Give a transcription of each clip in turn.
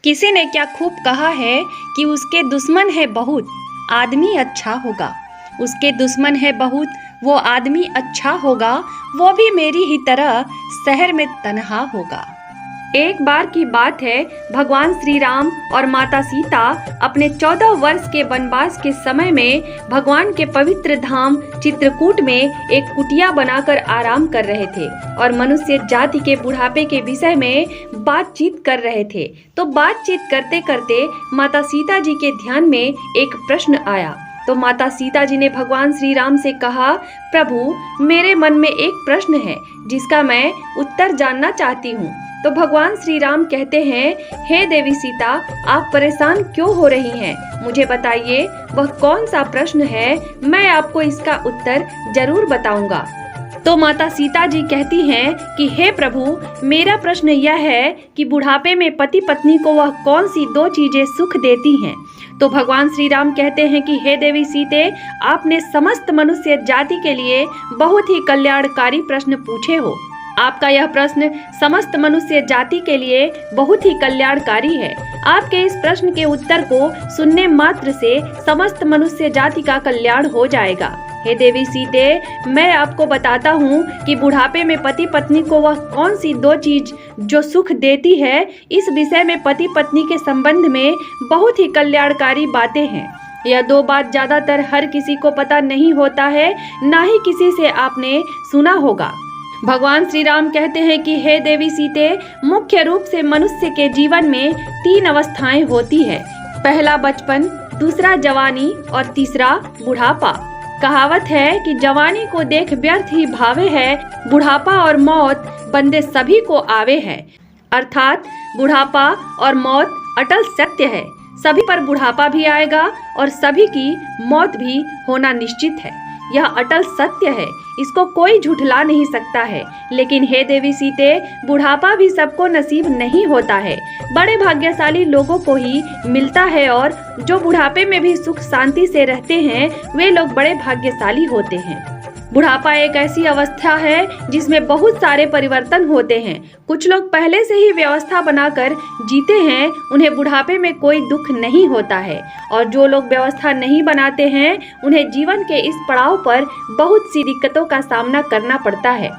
किसी ने क्या खूब कहा है कि उसके दुश्मन है बहुत, आदमी अच्छा होगा। उसके दुश्मन है बहुत, वो आदमी अच्छा होगा, वो भी मेरी ही तरह शहर में तन्हा होगा। एक बार की बात है, भगवान श्री राम और माता सीता अपने 14 वर्ष के वनवास के समय में भगवान के पवित्र धाम चित्रकूट में एक कुटिया बनाकर आराम कर रहे थे और मनुष्य जाति के बुढ़ापे के विषय में बातचीत कर रहे थे। तो बातचीत करते करते माता सीता जी के ध्यान में एक प्रश्न आया। तो माता सीता जी ने भगवान श्री राम से कहा, प्रभु, मेरे मन में एक प्रश्न है जिसका मैं उत्तर जानना चाहती हूँ। तो भगवान श्री राम कहते हैं, हे देवी सीता, आप परेशान क्यों हो रही हैं? मुझे बताइए वह कौन सा प्रश्न है, मैं आपको इसका उत्तर जरूर बताऊंगा। तो माता सीता जी कहती हैं कि हे प्रभु, मेरा प्रश्न यह है कि बुढ़ापे में पति पत्नी को वह कौन सी 2 चीजें सुख देती हैं? तो भगवान श्री राम कहते हैं कि हे देवी सीते, आपने समस्त मनुष्य जाति के लिए बहुत ही कल्याणकारी प्रश्न पूछे हो। आपका यह प्रश्न समस्त मनुष्य जाति के लिए बहुत ही कल्याणकारी है। आपके इस प्रश्न के उत्तर को सुनने मात्र से समस्त मनुष्य जाति का कल्याण हो जाएगा। हे देवी सीते, मैं आपको बताता हूँ कि बुढ़ापे में पति पत्नी को वह कौन सी 2 चीज जो सुख देती है। इस विषय में पति पत्नी के संबंध में बहुत ही कल्याणकारी बातें हैं। यह 2 बात ज्यादातर हर किसी को पता नहीं होता है, ना ही किसी से आपने सुना होगा। भगवान श्री राम कहते हैं कि हे देवी सीते, मुख्य रूप से मनुष्य के जीवन में 3 अवस्थाएं होती है। पहला बचपन, दूसरा जवानी और तीसरा बुढ़ापा। कहावत है कि जवानी को देख व्यर्थ ही भावे है, बुढ़ापा और मौत बंदे सभी को आवे है। अर्थात बुढ़ापा और मौत अटल सत्य है। सभी पर बुढ़ापा भी आएगा और सभी की मौत भी होना निश्चित है। यह अटल सत्य है, इसको कोई झुठला नहीं सकता है। लेकिन हे देवी सीते, बुढ़ापा भी सबको नसीब नहीं होता है, बड़े भाग्यशाली लोगों को ही मिलता है। और जो बुढ़ापे में भी सुख शांति से रहते हैं, वे लोग बड़े भाग्यशाली होते हैं। बुढ़ापा एक ऐसी अवस्था है जिसमें बहुत सारे परिवर्तन होते हैं। कुछ लोग पहले से ही व्यवस्था बनाकर जीते हैं, उन्हें बुढ़ापे में कोई दुख नहीं होता है। और जो लोग व्यवस्था नहीं बनाते हैं, उन्हें जीवन के इस पड़ाव पर बहुत सी दिक्कतों का सामना करना पड़ता है।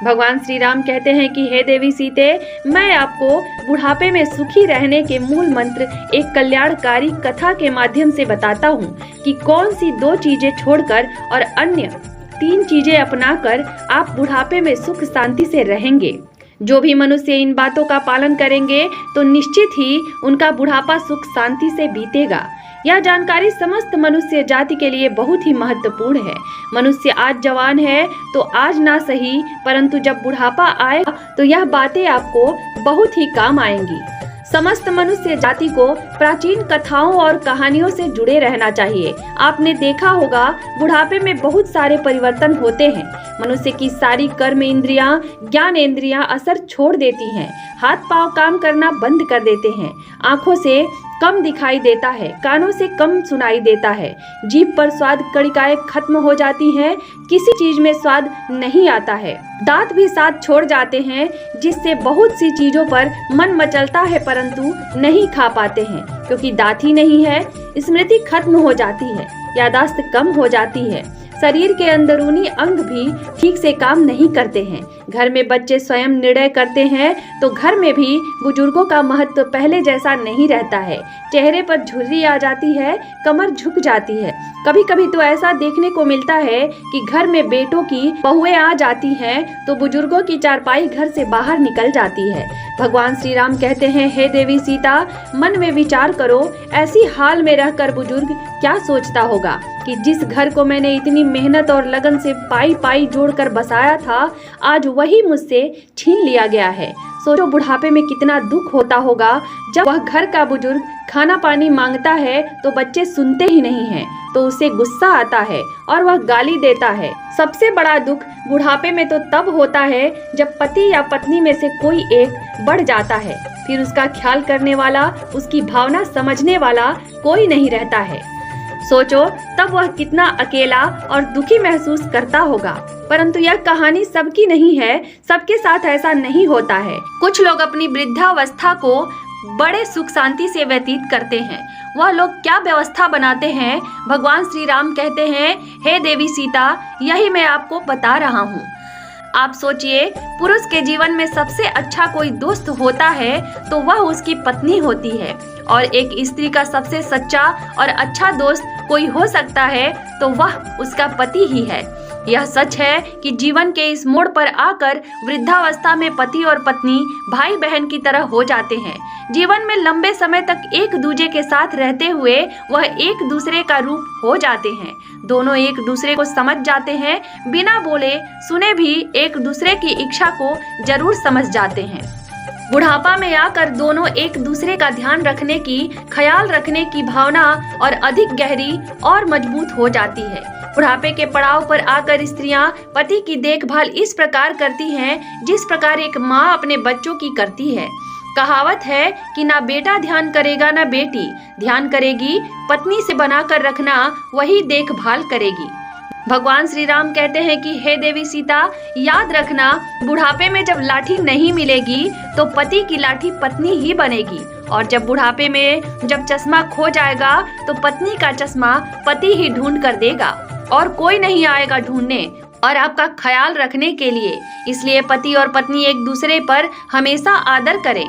भगवान श्री राम कहते हैं कि हे देवी सीते, मैं आपको बुढ़ापे में सुखी रहने के मूल मंत्र एक कल्याणकारी कथा के माध्यम से बताता हूँ कि कौन सी 2 चीजें छोड़कर और अन्य 3 चीजें अपनाकर आप बुढ़ापे में सुख शांति से रहेंगे। जो भी मनुष्य इन बातों का पालन करेंगे तो निश्चित ही उनका बुढ़ापा सुख शांति से बीतेगा। यह जानकारी समस्त मनुष्य जाति के लिए बहुत ही महत्वपूर्ण है। मनुष्य आज जवान है तो आज ना सही, परंतु जब बुढ़ापा आएगा तो यह बातें आपको बहुत ही काम आएंगी। समस्त मनुष्य जाति को प्राचीन कथाओं और कहानियों से जुड़े रहना चाहिए। आपने देखा होगा, बुढ़ापे में बहुत सारे परिवर्तन होते हैं। मनुष्य की सारी कर्म इंद्रियां, ज्ञान इंद्रियां असर छोड़ देती हैं। हाथ पांव काम करना बंद कर देते हैं। आंखों से कम दिखाई देता है, कानों से कम सुनाई देता है। जीभ पर स्वाद कणिकाएं खत्म हो जाती हैं, किसी चीज में स्वाद नहीं आता है। दांत भी साथ छोड़ जाते हैं, जिससे बहुत सी चीजों पर मन मचलता है परंतु नहीं खा पाते हैं, क्योंकि दांत ही नहीं है। स्मृति खत्म हो जाती है, याददाश्त कम हो जाती है। शरीर के अंदरूनी अंग भी ठीक से काम नहीं करते हैं। घर में बच्चे स्वयं निर्णय करते हैं तो घर में भी बुजुर्गों का महत्व पहले जैसा नहीं रहता है। चेहरे पर झुर्री आ जाती है, कमर झुक जाती है। कभी कभी तो ऐसा देखने को मिलता है कि घर में बेटों की बहुएं आ जाती हैं तो बुजुर्गों की चारपाई घर से बाहर निकल जाती है। भगवान श्री राम कहते हैं, हे देवी सीता, मन में विचार करो, ऐसी हाल में रहकर बुजुर्ग क्या सोचता होगा कि जिस घर को मैंने इतनी मेहनत और लगन से पाई जोड़कर बसाया था, आज वही मुझसे छीन लिया गया है। सोचो बुढ़ापे में कितना दुख होता होगा जब वह घर का बुजुर्ग खाना पानी मांगता है तो बच्चे सुनते ही नहीं हैं, तो उसे गुस्सा आता है और वह गाली देता है। सबसे बड़ा दुख बुढ़ापे में तो तब होता है जब पति या पत्नी में से कोई एक बढ़ जाता है, फिर उसका ख्याल करने वाला, उसकी भावना समझने वाला कोई नहीं रहता है। सोचो तब वह कितना अकेला और दुखी महसूस करता होगा। परंतु यह कहानी सबकी नहीं है, सबके साथ ऐसा नहीं होता है। कुछ लोग अपनी वृद्धावस्था को बड़े सुख शांति से व्यतीत करते हैं। वह लोग क्या व्यवस्था बनाते हैं। भगवान श्री राम कहते हैं, हे देवी सीता, यही मैं आपको बता रहा हूँ। आप सोचिए, पुरुष के जीवन में सबसे अच्छा कोई दोस्त होता है तो वह उसकी पत्नी होती है, और एक स्त्री का सबसे सच्चा और अच्छा दोस्त कोई हो सकता है तो वह उसका पति ही है। यह सच है कि जीवन के इस मोड़ पर आकर वृद्धावस्था में पति और पत्नी भाई बहन की तरह हो जाते हैं। जीवन में लंबे समय तक एक दूसरे के साथ रहते हुए वह एक दूसरे का रूप हो जाते हैं। दोनों एक दूसरे को समझ जाते हैं, बिना बोले सुने भी एक दूसरे की इच्छा को जरूर समझ जाते हैं। बुढ़ापा में आकर दोनों एक दूसरे का ध्यान रखने की, ख्याल रखने की भावना और अधिक गहरी और मजबूत हो जाती है। बुढ़ापे के पड़ाव पर आकर स्त्रियां पति की देखभाल इस प्रकार करती हैं जिस प्रकार एक माँ अपने बच्चों की करती है। कहावत है कि ना बेटा ध्यान करेगा ना बेटी ध्यान करेगी, पत्नी से बनाकर रखना वही देखभाल करेगी। भगवान श्री राम कहते हैं कि हे देवी सीता, याद रखना, बुढ़ापे में जब लाठी नहीं मिलेगी तो पति की लाठी पत्नी ही बनेगी, और जब बुढ़ापे में जब चश्मा खो जाएगा तो पत्नी का चश्मा पति ही ढूंढ कर देगा, और कोई नहीं आएगा ढूंढने और आपका ख्याल रखने के लिए। इसलिए पति और पत्नी एक दूसरे पर हमेशा आदर करें।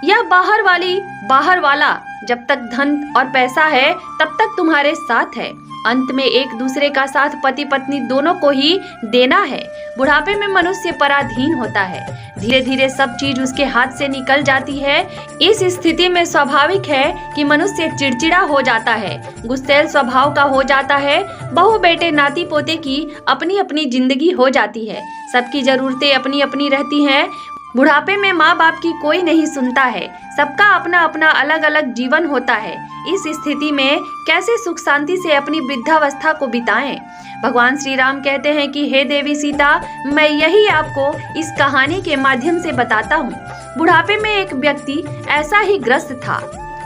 यह बाहर वाला जब तक धन और पैसा है तब तक तुम्हारे साथ है, अंत में एक दूसरे का साथ पति पत्नी दोनों को ही देना है। बुढ़ापे में मनुष्य पराधीन होता है, धीरे धीरे सब चीज उसके हाथ से निकल जाती है। इस स्थिति में स्वाभाविक है कि मनुष्य चिड़चिड़ा हो जाता है, गुस्सैल स्वभाव का हो जाता है। बहू बेटे नाती पोते की अपनी अपनी जिंदगी हो जाती है, सबकी जरूरतें अपनी अपनी रहती हैं। बुढ़ापे में माँ बाप की कोई नहीं सुनता है, सबका अपना अपना अलग अलग जीवन होता है। इस स्थिति में कैसे सुख शांति से अपनी वृद्धावस्था को बिताएं? भगवान श्री राम कहते हैं कि हे देवी सीता, मैं यही आपको इस कहानी के माध्यम से बताता हूँ। बुढ़ापे में एक व्यक्ति ऐसा ही ग्रस्त था।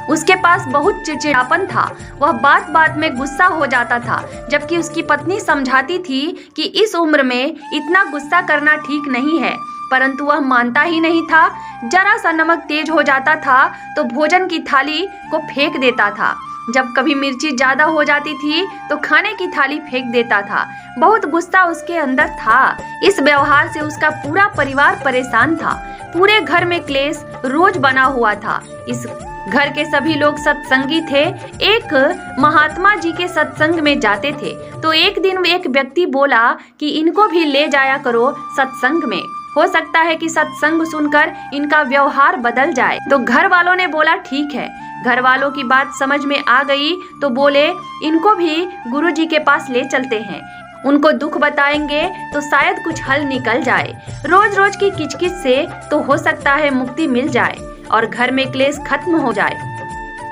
उसके पास बहुत चिड़चिड़ापन था, वह बात बात में गुस्सा हो जाता था, जबकि उसकी पत्नी समझाती थी कि इस उम्र में इतना गुस्सा करना ठीक नहीं है, परंतु वह मानता ही नहीं था। जरा सा नमक तेज हो जाता था तो भोजन की थाली को फेंक देता था। जब कभी मिर्ची ज्यादा हो जाती थी तो खाने की थाली फेंक देता था। बहुत गुस्सा उसके अंदर था। इस व्यवहार से उसका पूरा परिवार परेशान था। पूरे घर में क्लेश रोज बना हुआ था। इस घर के सभी लोग सत्संगी थे। एक महात्मा जी के सत्संग में जाते थे तो एक दिन एक व्यक्ति बोला कि इनको भी ले जाया करो सत्संग में, हो सकता है कि सत्संग सुनकर इनका व्यवहार बदल जाए। तो घर वालों ने बोला ठीक है। घर वालों की बात समझ में आ गई तो बोले इनको भी गुरुजी के पास ले चलते हैं, उनको दुख बताएंगे तो शायद कुछ हल निकल जाए। रोज रोज की किचकिच से तो हो सकता है मुक्ति मिल जाए और घर में क्लेश खत्म हो जाए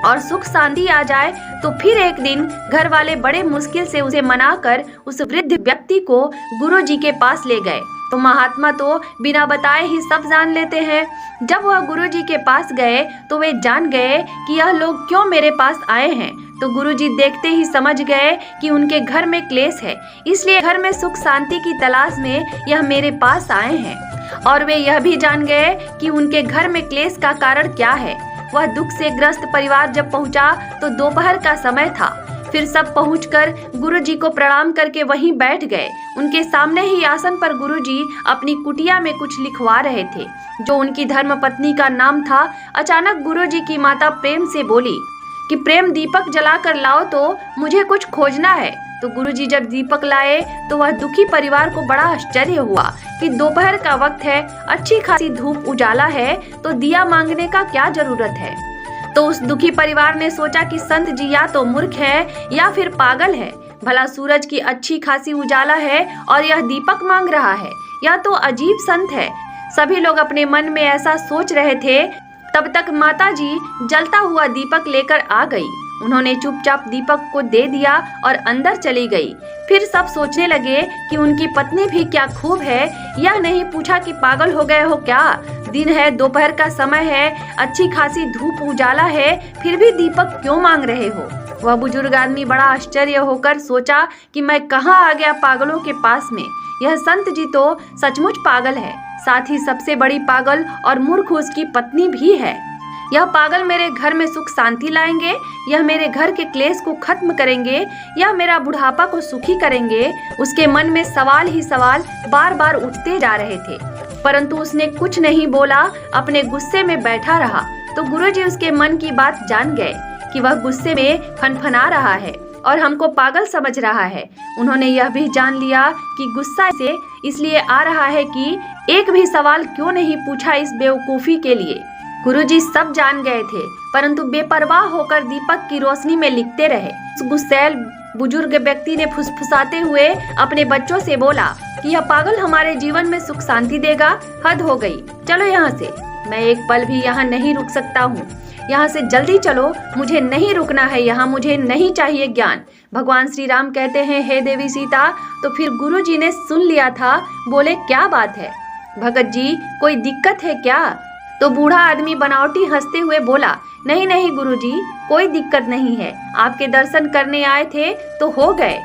और सुख शांति आ जाए। तो फिर एक दिन घर वाले बड़े मुश्किल से उसे मनाकर उस वृद्ध व्यक्ति को गुरुजी के पास ले गए। तो महात्मा तो बिना बताए ही सब जान लेते हैं। जब वह गुरुजी के पास गए तो वे जान गए कि यह लोग क्यों मेरे पास आए हैं। तो गुरुजी देखते ही समझ गए कि उनके घर में क्लेश है, इसलिए घर में सुख शांति की तलाश में यह मेरे पास आए हैं। और वे यह भी जान गए कि उनके घर में क्लेश का कारण क्या है। वह दुख से ग्रस्त परिवार जब पहुंचा तो दोपहर का समय था। फिर सब पहुंचकर गुरुजी को प्रणाम करके वहीं बैठ गए। उनके सामने ही आसन पर गुरुजी अपनी कुटिया में कुछ लिखवा रहे थे, जो उनकी धर्मपत्नी का नाम था। अचानक गुरुजी की माता प्रेम से बोली कि प्रेम दीपक जलाकर लाओ, तो मुझे कुछ खोजना है। तो गुरुजी जब दीपक लाए तो वह दुखी परिवार को बड़ा आश्चर्य हुआ कि दोपहर का वक्त है, अच्छी खासी धूप उजाला है, तो दिया मांगने का क्या जरूरत है। तो उस दुखी परिवार ने सोचा कि संत जी या तो मूर्ख है या फिर पागल है। भला सूरज की अच्छी खासी उजाला है और यह दीपक मांग रहा है, या तो अजीब संत है। सभी लोग अपने मन में ऐसा सोच रहे थे। तब तक माता जी जलता हुआ दीपक लेकर आ गई। उन्होंने चुपचाप दीपक को दे दिया और अंदर चली गई। फिर सब सोचने लगे कि उनकी पत्नी भी क्या खूब है। यह नहीं पूछा कि पागल हो गए हो क्या, दिन है, दोपहर का समय है, अच्छी खासी धूप उजाला है, फिर भी दीपक क्यों मांग रहे हो। वह बुजुर्ग आदमी बड़ा आश्चर्य होकर सोचा कि मैं कहाँ आ गया पागलों के पास में। यह संत जी तो सचमुच पागल है, साथ ही सबसे बड़ी पागल और मूर्ख उसकी पत्नी भी है। यह पागल मेरे घर में सुख शांति लाएंगे, यह मेरे घर के क्लेश को खत्म करेंगे, यह मेरा बुढ़ापा को सुखी करेंगे। उसके मन में सवाल ही सवाल बार बार उठते जा रहे थे, परंतु उसने कुछ नहीं बोला, अपने गुस्से में बैठा रहा। तो गुरुजी उसके मन की बात जान गए कि वह गुस्से में फनफना रहा है और हमको पागल समझ रहा है। उन्होंने यह भी जान लिया कि गुस्सा से इसलिए आ रहा है कि एक भी सवाल क्यों नहीं पूछा इस बेवकूफी के लिए। गुरुजी सब जान गए थे, परंतु बेपरवाह होकर दीपक की रोशनी में लिखते रहे। उस गुस्सैल बुजुर्ग व्यक्ति ने फुसफुसाते हुए अपने बच्चों से बोला कि यह पागल हमारे जीवन में सुख शांति देगा। हद हो गई, चलो यहाँ से। मैं एक पल भी यहाँ नहीं रुक सकता हूँ। यहाँ से जल्दी चलो, मुझे नहीं रुकना है यहाँ, मुझे नहीं चाहिए ज्ञान। भगवान श्री राम कहते हैं, हे देवी सीता। तो फिर गुरुजी ने सुन लिया था, बोले क्या बात है भगत जी, कोई दिक्कत है क्या? तो बूढ़ा आदमी बनावटी हंसते हुए बोला, नहीं नहीं गुरुजी, कोई दिक्कत नहीं है, आपके दर्शन करने आए थे तो हो गए,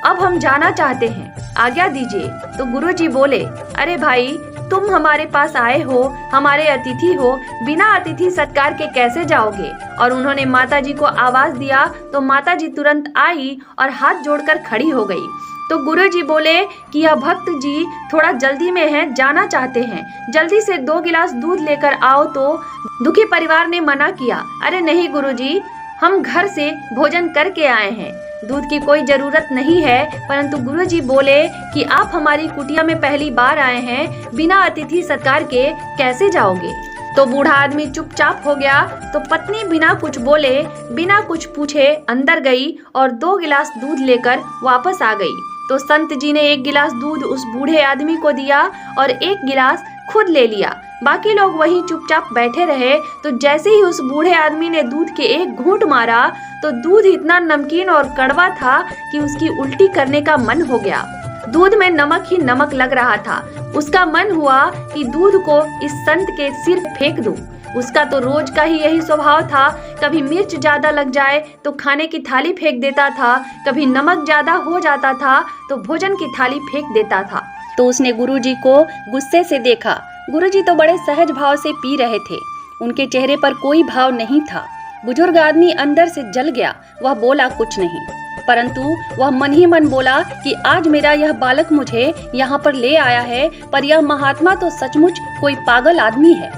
अब हम जाना चाहते हैं, आज्ञा दीजिए। तो गुरुजी बोले, अरे भाई, तुम हमारे पास आए हो, हमारे अतिथि हो, बिना अतिथि सत्कार के कैसे जाओगे? और उन्होंने माताजी को आवाज दिया तो माताजी तुरंत आई और हाथ जोड़कर खड़ी हो गई। तो गुरुजी बोले कि यह भक्त जी थोड़ा जल्दी में हैं, जाना चाहते हैं, जल्दी से 2 गिलास दूध लेकर आओ। तो दुखी परिवार ने मना किया, अरे नहीं गुरुजी, हम घर से भोजन करके आए हैं, दूध की कोई जरूरत नहीं है। परंतु गुरुजी बोले कि आप हमारी कुटिया में पहली बार आए हैं, बिना अतिथि सत्कार के कैसे जाओगे? तो बूढ़ा आदमी चुपचाप हो गया। तो पत्नी बिना कुछ बोले, बिना कुछ पूछे अंदर गई और 2 गिलास दूध लेकर वापस आ गई। तो संत जी ने 1 गिलास दूध उस बूढ़े आदमी को दिया और 1 गिलास खुद ले लिया। बाकी लोग वहीं चुपचाप बैठे रहे। तो जैसे ही उस बूढ़े आदमी ने दूध के एक घूंट मारा तो दूध इतना नमकीन और कड़वा था कि उसकी उल्टी करने का मन हो गया। दूध में नमक ही नमक लग रहा था। उसका मन हुआ कि दूध को इस संत के सिर फेंक दूं। उसका तो रोज का ही यही स्वभाव था, कभी मिर्च ज्यादा लग जाए तो खाने की थाली फेंक देता था, कभी नमक ज्यादा हो जाता था तो भोजन की थाली फेंक देता था। तो उसने गुरुजी को गुस्से से देखा। गुरुजी तो बड़े सहज भाव से पी रहे थे, उनके चेहरे पर कोई भाव नहीं था। बुजुर्ग आदमी अंदर से जल गया, वह बोला कुछ नहीं, परंतु वह मन ही मन बोला कि आज मेरा यह बालक मुझे यहाँ पर ले आया है, पर यह महात्मा तो सचमुच कोई पागल आदमी है।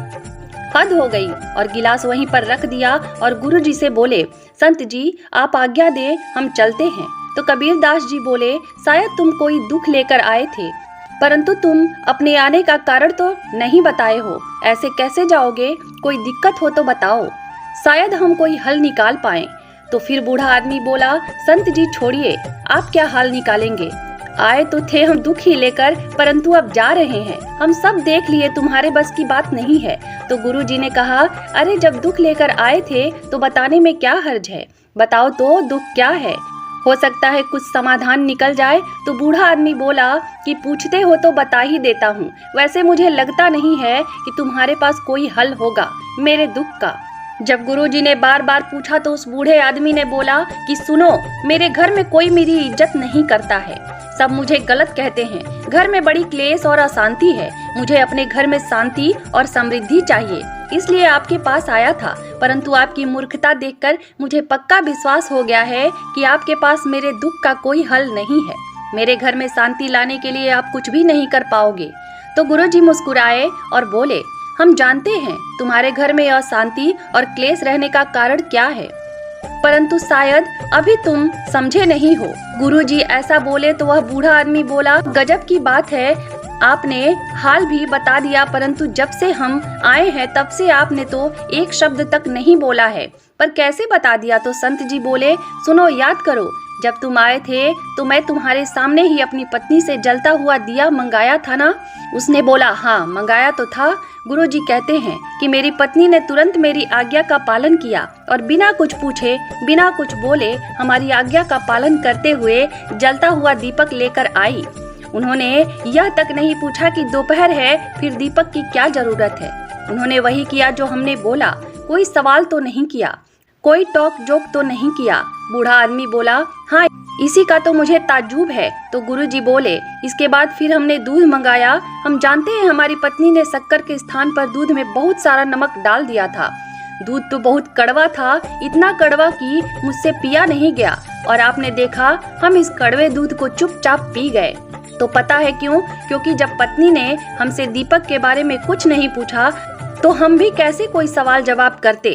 हद हो गई और गिलास वहीं पर रख दिया और गुरुजी से बोले, संत जी आप आज्ञा दे, हम चलते हैं। तो कबीर दास जी बोले, शायद तुम कोई दुख लेकर आए थे, परंतु तुम अपने आने का कारण तो नहीं बताए हो, ऐसे कैसे जाओगे? कोई दिक्कत हो तो बताओ, शायद हम कोई हल निकाल पाए। तो फिर बूढ़ा आदमी बोला, संत जी छोड़िए, आप क्या हाल निकालेंगे? आए तो थे हम दुख ही लेकर, परंतु अब जा रहे हैं, हम सब देख लिए, तुम्हारे बस की बात नहीं है। तो गुरुजी ने कहा, अरे जब दुख लेकर आए थे तो बताने में क्या हर्ज है, बताओ तो दुख क्या है, हो सकता है कुछ समाधान निकल जाए। तो बूढ़ा आदमी बोला कि पूछते हो तो बता ही देता हूँ, वैसे मुझे लगता नहीं है कि तुम्हारे पास कोई हल होगा मेरे दुख का। जब गुरुजी ने बार बार पूछा तो उस बूढ़े आदमी ने बोला कि सुनो, मेरे घर में कोई मेरी इज्जत नहीं करता है, सब मुझे गलत कहते हैं, घर में बड़ी क्लेश और अशांति है, मुझे अपने घर में शांति और समृद्धि चाहिए, इसलिए आपके पास आया था। परंतु आपकी मूर्खता देखकर मुझे पक्का विश्वास हो गया है कि आपके पास मेरे दुख का कोई हल नहीं है, मेरे घर में शांति लाने के लिए आप कुछ भी नहीं कर पाओगे। तो गुरुजी मुस्कुराए और बोले, हम जानते हैं तुम्हारे घर में अशांति और क्लेश रहने का कारण क्या है, परंतु शायद अभी तुम समझे नहीं हो। गुरुजी ऐसा बोले तो वह बूढ़ा आदमी बोला, गजब की बात है, आपने हाल भी बता दिया, परंतु जब से हम आए हैं तब से आपने तो एक शब्द तक नहीं बोला है, पर कैसे बता दिया? तो संत जी बोले, सुनो, याद करो, जब तुम आए थे तो मैं तुम्हारे सामने ही अपनी पत्नी से जलता हुआ दिया मंगाया था ना? उसने बोला, हाँ मंगाया तो था। गुरुजी कहते हैं कि मेरी पत्नी ने तुरंत मेरी आज्ञा का पालन किया और बिना कुछ पूछे, बिना कुछ बोले हमारी आज्ञा का पालन करते हुए जलता हुआ दीपक लेकर आई। उन्होंने यह तक नहीं पूछा कि दोपहर है, फिर दीपक की क्या जरूरत है। उन्होंने वही किया जो हमने बोला, कोई सवाल तो नहीं किया, कोई टॉक जोक तो नहीं किया। बूढ़ा आदमी बोला, हाँ इसी का तो मुझे ताज्जुब है। तो गुरुजी बोले, इसके बाद फिर हमने दूध मंगाया, हम जानते हैं हमारी पत्नी ने शक्कर के स्थान पर दूध में बहुत सारा नमक डाल दिया था। दूध तो बहुत कड़वा था, इतना कड़वा कि मुझसे पिया नहीं गया, और आपने देखा हम इस कड़वे दूध को चुपचाप पी गए। तो पता है क्यों? क्योंकि जब पत्नी ने हमसे दीपक के बारे में कुछ नहीं पूछा तो हम भी कैसे कोई सवाल जवाब करते।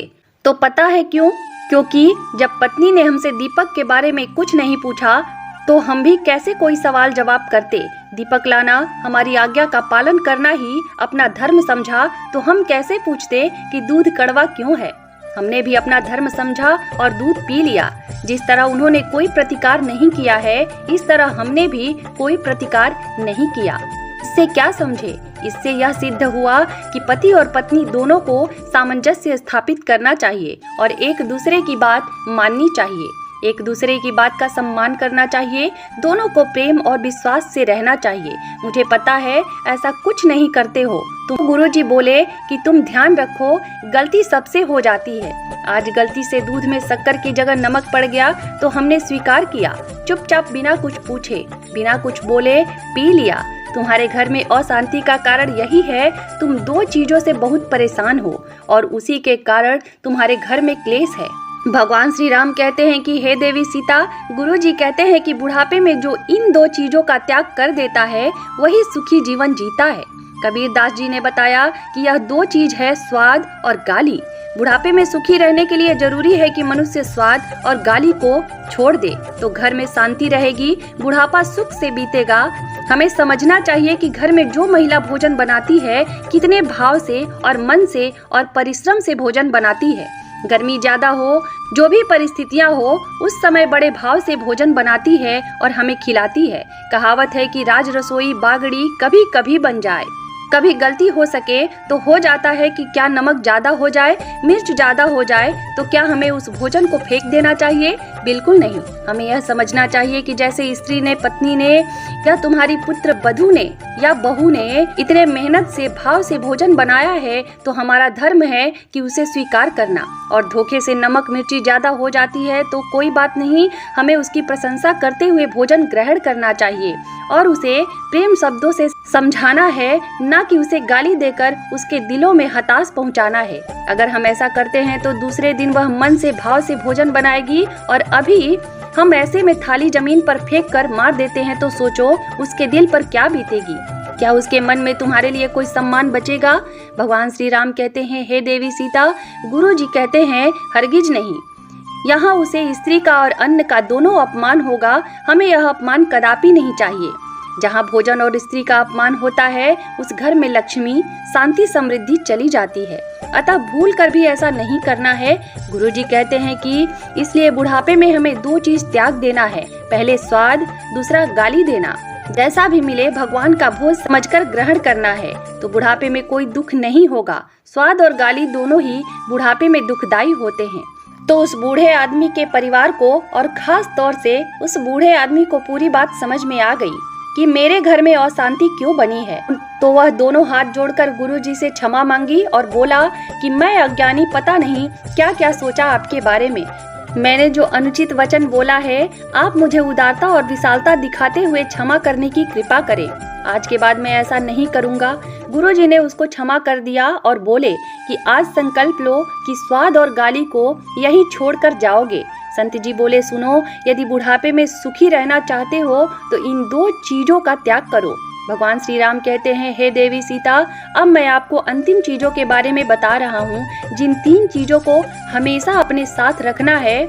तो पता है क्यों? क्योंकि जब पत्नी ने हमसे दीपक के बारे में कुछ नहीं पूछा तो हम भी कैसे कोई सवाल जवाब करते। दीपक लाना, हमारी आज्ञा का पालन करना ही अपना धर्म समझा तो हम कैसे पूछते कि दूध कड़वा क्यों है। हमने भी अपना धर्म समझा और दूध पी लिया। जिस तरह उन्होंने कोई प्रतिकार नहीं किया है, इस तरह हमने भी कोई प्रतिकार नहीं किया। इससे क्या समझे? इससे यह सिद्ध हुआ कि पति और पत्नी दोनों को सामंजस्य स्थापित करना चाहिए और एक दूसरे की बात माननी चाहिए, एक दूसरे की बात का सम्मान करना चाहिए, दोनों को प्रेम और विश्वास से रहना चाहिए। मुझे पता है ऐसा कुछ नहीं करते हो। तुम गुरुजी बोले कि तुम ध्यान रखो, गलती सबसे हो जाती है। आज गलती से दूध में शक्कर की जगह नमक पड़ गया तो हमने स्वीकार किया, चुपचाप बिना कुछ पूछे, बिना कुछ बोले पी लिया। तुम्हारे घर में अशांति का कारण यही है, तुम दो चीजों से बहुत परेशान हो और उसी के कारण तुम्हारे घर में क्लेश है। भगवान श्री राम कहते हैं कि हे देवी सीता, गुरुजी कहते हैं कि बुढ़ापे में जो इन दो चीजों का त्याग कर देता है वही सुखी जीवन जीता है। कबीर दास जी ने बताया कि यह दो चीज है, स्वाद और गाली। बुढ़ापे में सुखी रहने के लिए जरूरी है कि मनुष्य स्वाद और गाली को छोड़ दे, तो घर में शांति रहेगी, बुढ़ापा सुख से बीतेगा। हमें समझना चाहिए कि घर में जो महिला भोजन बनाती है कितने भाव से और मन से और परिश्रम से भोजन बनाती है। गर्मी ज्यादा हो, जो भी परिस्थितियां हो, उस समय बड़े भाव से भोजन बनाती है और हमें खिलाती है। कहावत है कि राज रसोई बागड़ी कभी कभी बन जाए। कभी गलती हो सके तो हो जाता है कि क्या नमक ज्यादा हो जाए, मिर्च ज्यादा हो जाए, तो क्या हमें उस भोजन को फेंक देना चाहिए? बिल्कुल नहीं। हमें यह समझना चाहिए कि जैसे स्त्री ने, पत्नी ने या तुम्हारी पुत्र वधू ने या बहू ने इतने मेहनत से भाव से भोजन बनाया है तो हमारा धर्म है कि उसे स्वीकार करना। और धोखे से नमक मिर्ची ज्यादा हो जाती है तो कोई बात नहीं, हमें उसकी प्रशंसा करते हुए भोजन ग्रहण करना चाहिए और उसे प्रेम शब्दों से समझाना है, ना कि उसे गाली देकर उसके दिलों में हताश पहुंचाना है। अगर हम ऐसा करते हैं तो दूसरे दिन वह मन से भाव से भोजन बनाएगी और अभी हम ऐसे में थाली जमीन पर फेंक कर मार देते हैं तो सोचो उसके दिल पर क्या बीतेगी। क्या उसके मन में तुम्हारे लिए कोई सम्मान बचेगा? भगवान श्री राम कहते हैं, हे देवी सीता, गुरुजी कहते हैं हरगिज नहीं। यहाँ उसे स्त्री का और अन्न का दोनों अपमान होगा। हमें यह अपमान कदापि नहीं चाहिए। जहाँ भोजन और स्त्री का अपमान होता है उस घर में लक्ष्मी, शांति, समृद्धि चली जाती है। अतः भूल कर भी ऐसा नहीं करना है। गुरुजी कहते हैं कि इसलिए बुढ़ापे में हमें दो चीज त्याग देना है, पहले स्वाद, दूसरा गाली देना। जैसा भी मिले भगवान का भोज समझकर ग्रहण करना है तो बुढ़ापे में कोई दुख नहीं होगा। स्वाद और गाली दोनों ही बुढ़ापे में दुखदायी होते हैं। तो उस बूढ़े आदमी के परिवार को और खास तौर से उस बूढ़े आदमी को पूरी बात समझ में आ गई कि मेरे घर में अशांति क्यों बनी है। तो वह दोनों हाथ जोड़कर गुरुजी से क्षमा मांगी और बोला कि मैं अज्ञानी, पता नहीं क्या क्या सोचा आपके बारे में। मैंने जो अनुचित वचन बोला है, आप मुझे उदारता और विशालता दिखाते हुए क्षमा करने की कृपा करें। आज के बाद मैं ऐसा नहीं करूंगा। गुरुजी ने उसको क्षमा कर दिया और बोले कि आज संकल्प लो कि स्वाद और गाली को यहीं छोड़कर जाओगे। संत जी बोले, सुनो, यदि बुढ़ापे में सुखी रहना चाहते हो तो इन दो चीजों का त्याग करो। भगवान श्री राम कहते हैं, हे देवी सीता, अब मैं आपको अंतिम चीजों के बारे में बता रहा हूँ। जिन तीन चीजों को हमेशा अपने साथ रखना है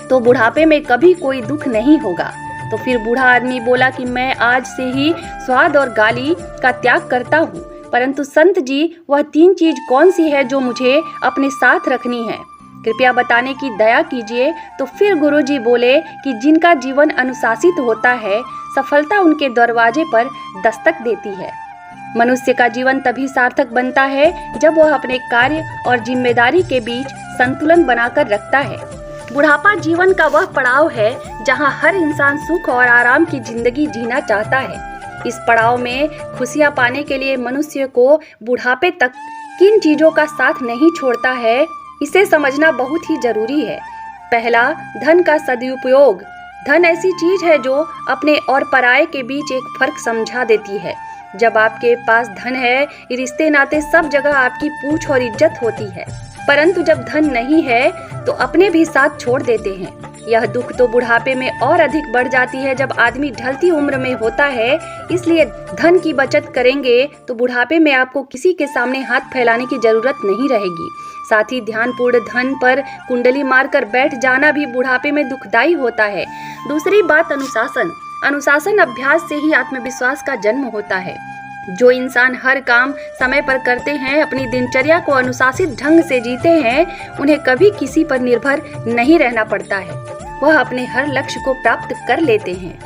तो बुढ़ापे में कभी कोई दुख नहीं होगा। तो फिर बूढ़ा आदमी बोला कि मैं आज से ही स्वाद और गाली का त्याग करता हूँ। परंतु संत जी, वह तीन चीज कौन सी है जो मुझे अपने साथ रखनी है? कृपया बताने की दया कीजिए। तो फिर गुरुजी बोले कि जिनका जीवन अनुशासित होता है, सफलता उनके दरवाजे पर दस्तक देती है। मनुष्य का जीवन तभी सार्थक बनता है जब वह अपने कार्य और जिम्मेदारी के बीच संतुलन बनाकर रखता है। बुढ़ापा जीवन का वह पड़ाव है जहां हर इंसान सुख और आराम की जिंदगी जीना चाहता है। इस पड़ाव में खुशियां पाने के लिए मनुष्य को बुढ़ापे तक किन चीजों का साथ नहीं छोड़ता है, इसे समझना बहुत ही जरूरी है। पहला, धन का सदुपयोग। धन ऐसी चीज है जो अपने और पराये के बीच एक फर्क समझा देती है। जब आपके पास धन है, रिश्ते नाते सब जगह आपकी पूछ और इज्जत होती है। परंतु जब धन नहीं है तो अपने भी साथ छोड़ देते हैं। यह दुख तो बुढ़ापे में और अधिक बढ़ जाती है जब आदमी ढलती उम्र में होता है। इसलिए धन की बचत करेंगे तो बुढ़ापे में आपको किसी के सामने हाथ फैलाने की जरूरत नहीं रहेगी। साथ ही ध्यानपूर्ण धन पर कुंडली मारकर बैठ जाना भी बुढ़ापे में दुखदाई होता है। दूसरी बात अनुशासन अभ्यास से ही आत्मविश्वास का जन्म होता है। जो इंसान हर काम समय पर करते हैं, अपनी दिनचर्या को अनुशासित ढंग से जीते हैं, उन्हें कभी किसी पर निर्भर नहीं रहना पड़ता है। वह अपने हर लक्ष्य को प्राप्त कर लेते हैं।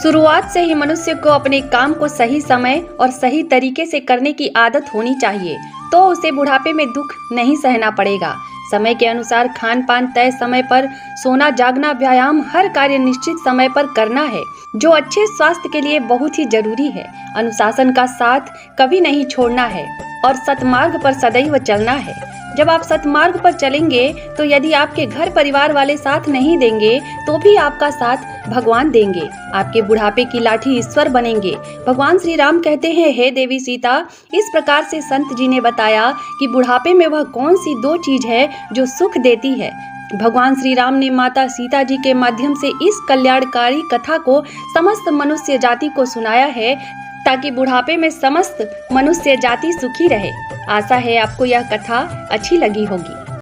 शुरुआत से ही मनुष्य को अपने काम को सही समय और सही तरीके से करने की आदत होनी चाहिए, तो उसे बुढ़ापे में दुख नहीं सहना पड़ेगा। समय के अनुसार खान पान तय समय पर, सोना जागना, व्यायाम, हर कार्य निश्चित समय पर करना है, जो अच्छे स्वास्थ्य के लिए बहुत ही जरूरी है। अनुशासन का साथ कभी नहीं छोड़ना है और सतमार्ग पर सदैव चलना है। जब आप सतमार्ग पर चलेंगे तो यदि आपके घर परिवार वाले साथ नहीं देंगे तो भी आपका साथ भगवान देंगे। आपके बुढ़ापे की लाठी ईश्वर बनेंगे। भगवान श्री राम कहते हैं, हे देवी सीता, इस प्रकार से संत जी ने बताया कि बुढ़ापे में वह कौन सी दो चीज है जो सुख देती है। भगवान श्री राम ने माता सीता जी के माध्यम से इस कल्याणकारी कथा को समस्त मनुष्य जाति को सुनाया है, ताकि बुढ़ापे में समस्त मनुष्य जाति सुखी रहे। आशा है आपको यह कथा अच्छी लगी होगी।